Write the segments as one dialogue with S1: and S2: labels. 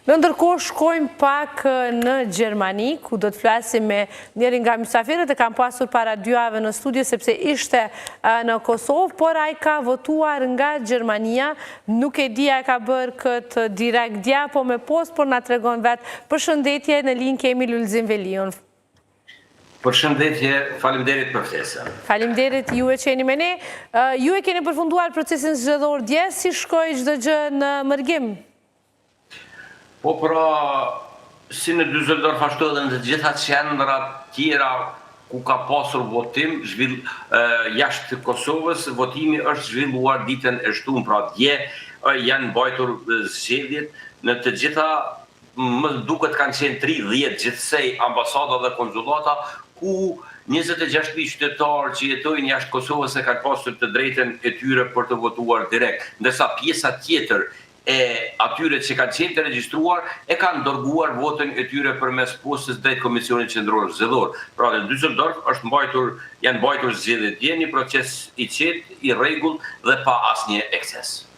S1: Me ndërkohë shkojmë pak në Gjermani, ku do të flasim me njërin nga mysafirët e kam pasur para 2 javë në studio, sepse ishte në Kosovë, por ai ka votuar nga Gjermania, nuk e dia ka bërë këtë direkt dja, po me post, por na tregon vetë. Përshëndetje, në linjë kemi Lulzim Veliun.
S2: Përshëndetje, faleminderit për ftesën.
S1: Faleminderit ju e qeni me ne. Ju e keni përfunduar procesin zgjedhor dje, si shkoi çdo gjë në Mërgim?
S2: Po pra, si në Düsseldorf ashtu edhe në të gjitha qendrat tjera ku ka pasur votim, jashtë Kosovës, votimi është zhvilluar ditën e shtunë, pra dje janë mbajtur zgjedhjet në të gjitha, më duket kanë qenë 30 gjithsej ambasada dhe konzulata, ku 26.000 qytetarë që jetojnë jashtë Kosovës e kanë pasur të drejten e tyre për të votuar direkt, ndërsa pjesa tjetër e atyre që kanë qenë të regjistruar e kanë dërguar votën e tyre përmes postës drejt Komisionit Qendror Zgjedhor. Pra në Düsseldorf janë mbajtur zgjedhjet dje, një proces i qetë, i rregull dhe pa asnjë ekses.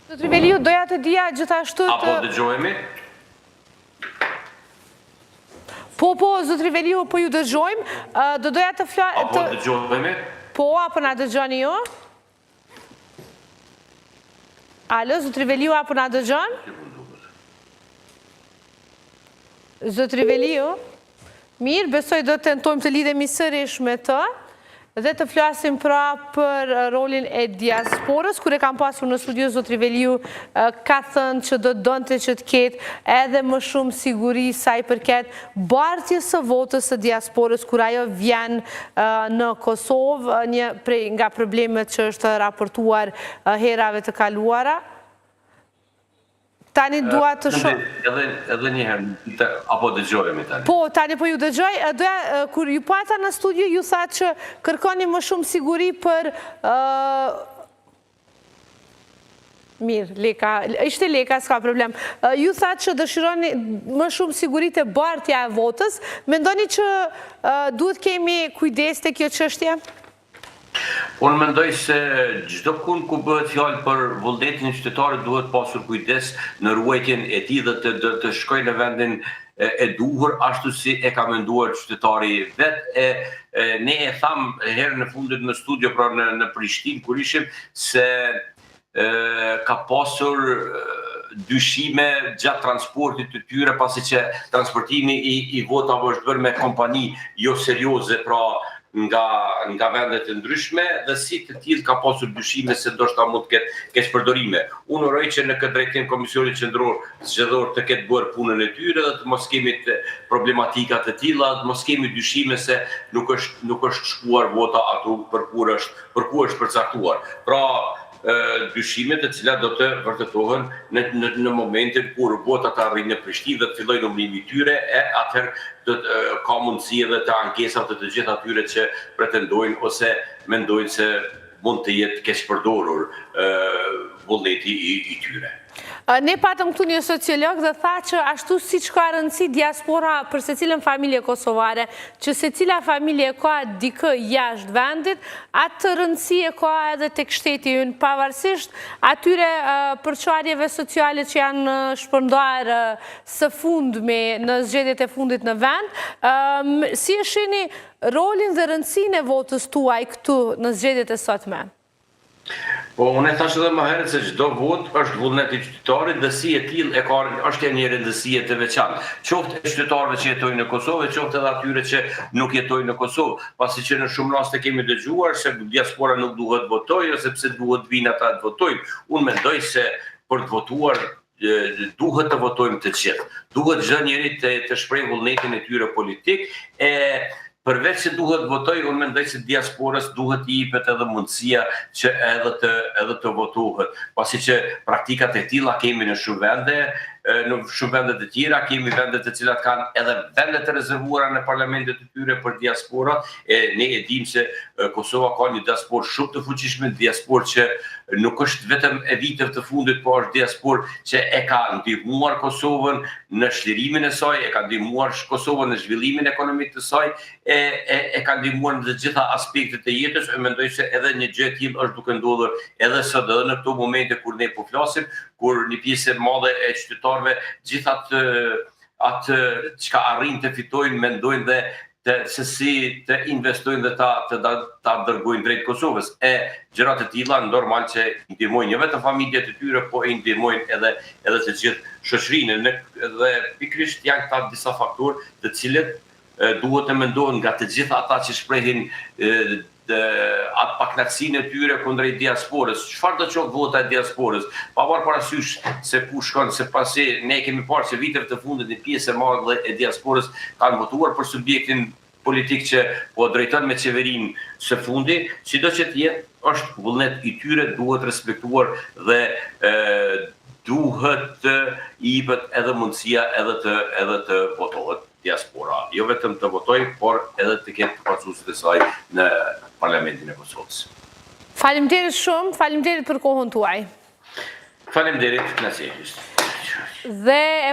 S1: Zotri Veliu, doja të dija gjithashtu të...
S2: Apo dëgjohemi?
S1: Po, Zotri Veliu, po ju dëgjojmë. Doja të
S2: Apo dëgjohemi?
S1: Po, apo na dëgjoni ju? Alo, Zotri Veliu, apo na dëgjon? Zotri Veliu? Mirë, besoj do të tentojmë të lidhemi sërish me të dhe të flasim pra për rolin e diasporës, kur e kam pasur në studio Zotri Veliu ka thënë që do donte që të ketë edhe më shumë siguri sa i përket bartjes së votës së diasporës kur ajo vjen në Kosovë, një prej nga problemet që është raportuar herave të kaluara. Tani dua të shoh.
S2: Edhe një herë, apo dëgjojemi tani?
S1: Po, tani po ju dëgjoj. Kur ju pata në studio, ju tha që kërkoni më shumë siguri për... Mirë, Leka, ishte Leka, s'ka problem. Ju tha që dëshironi më shumë siguri të bartja e votës. Mendoni që duhet kemi kujdes të kjo çështje?
S2: Unë mendoj se çdo kund ku bëhet fjalë për vullnetin e qytetarit duhet pasur kujdes në ruajtjen e tij dhe të shkojë në vendin e duhur ashtu si e ka menduar qytetari vetë. Ne e tham herën e fundit në studio, pra në Prishtinë kur ishim, se ka pasur dyshime gjatë transportit të tyre, pasi që transportimi i votave është bërë me kompani jo serioze, pra nga vendet e ndryshme, dhe si të tillë ka pasur dyshime se ndoshta mund të ketë keqpërdorime. Unë uroj që në këtë drejtim Komisioni Qendror Zgjedhor të ketë bërë punën e tyre dhe të mos kemi problematika të tilla, të mos kemi dyshime se nuk është shkuar vota aty për ku është përcaktuar. Pra, dyshimet e cilat do të vërtetohen në momentin kur vota të arrijnë në Prishtinë dhe të fillojë numërimi i tyre, atëherë ka mundësi edhe të ankesat të gjitha atyre që pretendojnë ose mendojnë se mund të jetë keqpërdorur vullneti i tyre.
S1: Ne patëm këtu një sociolog dhe tha që ashtu si që ka rëndësi diaspora për se cilën familje kosovare, që se cila familje ka dikë jashtë vendit, atë rëndësi e ka edhe tek shteti ynë, pavarësisht atyre përçarjeve sociale që janë shpërndar së fundmi në zgjedhjet e fundit në vend. Si e shihni rolin dhe rëndësinë e votës tuaj këtu në zgjedhjet e sotme?
S2: Po, unë e thash edhe më herët se çdo vot është vullnet i qytetarit dhe si e tillë është një rëndësi të veçantë. Qoftë e qytetarëve që jetojnë në Kosovë, qoftë edhe atyre që nuk jetojnë në Kosovë, pasi që në shumë raste kemi dëgjuar se diaspora nuk duhet votojë ose pse duhet vinë ata të votojnë. Unë mendoj se për të votuar duhet të votojmë të gjithë. Duhet çdo njeri të shprehë vullnetin e tyre politik. Përveç se duhet votoj, unë mendoj se diasporës duhet i jepet edhe mundësia që edhe të votohet, pasi që praktikat e tilla kemi në shumë vende, në shumë vendet e tjera, kemi vendet të cilat kanë edhe vendet të rezervuara në parlamentet të tyre për diaspora, ne e dim se Kosova ka një diasporë shumë të fuqishme, diasporë që nuk është vetëm e viteve të fundit, po është diasporë që e ka ndihmuar Kosovën në shlirimin e saj, e ka ndihmuar Kosovën në zhvillimin ekonomik të saj, e ka ndihmuar në të gjitha aspektet e jetës, e mendoj se edhe një gjë e tillë është duke ndodhur edhe sot edhe në këto momente kur ne po flasim, kur një pjesë e madhe e qytetarëve gjithatë atë çka arrin të fitojnë, mendojnë dhe se si të investojnë dhe ta dërgojnë drejt Kosovës. Gjërat e tilla normal që i ndihmojnë jo vetëm familjet e tyre, po i ndihmojnë edhe të gjithë shoqërinë. Dhe pikërisht janë këta disa faktorë të cilët duhet të mendohen nga të gjitha ata që shprehin atë pakënaqësinë e tyre kundrejt diasporës. Çfarë do të qoftë vota e diasporës? Pa marrë parasysh se ku shkon, se pasi ne kemi parë që viteve të fundit një pjesë e madhe e diasporës kanë votuar për subjektin politik që po drejton me qeverinë së fundi, sido që të jetë, është vullnet i tyre, duhet respektuar dhe duhet të i jepet edhe mundësia edhe të votohet diaspora. Jo vetëm të votoj, por edhe të ketë përfaqësuesit e saj në Parlamentin e Kosovës.
S1: Faleminderit shumë, faleminderit për kohën tuaj.
S2: Faleminderit, kënaqësi.
S1: Dhe